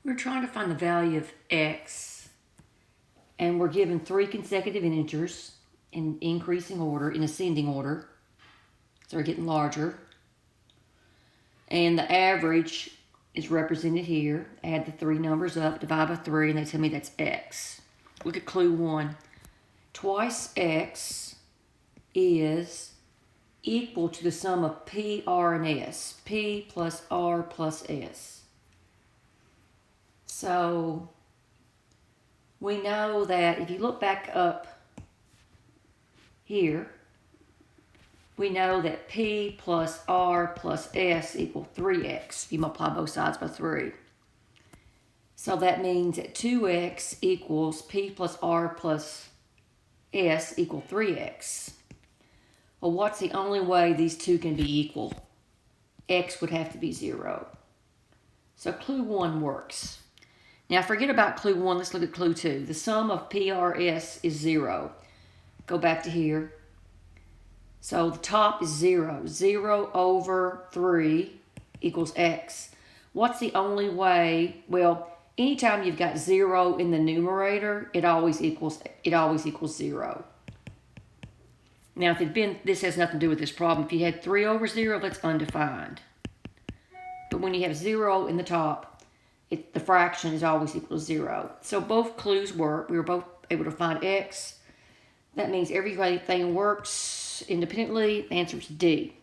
We're trying to find the value of x, and we're given 3 consecutive integers in increasing order, in ascending order. So we're getting larger. And the average is represented here. Add the 3 numbers up, divide by 3, and they tell me that's x. Look at clue 1. Twice x is equal to the sum of p, r, and s. P plus r plus s. So we know that if you look back up here, we know that p plus r plus s equal 3x. You multiply both sides by 3. So that means that 2x equals p plus r plus s equal 3x. Well, what's the only way these two can be equal? X would have to be 0. So clue 1 works. Now forget about clue 1. Let's look at clue 2. The sum of PRS is 0. Go back to here. So the top is 0. 0 over 3 equals x. What's the only way? Well, anytime you've got 0 in the numerator, it always equals 0. Now, if it'd been, this has nothing to do with this problem. If you had 3 over 0, that's undefined. But when you have 0 in the top, the fraction is always equal to 0. So both clues work. We were both able to find x. That means everything works independently. The answer is D.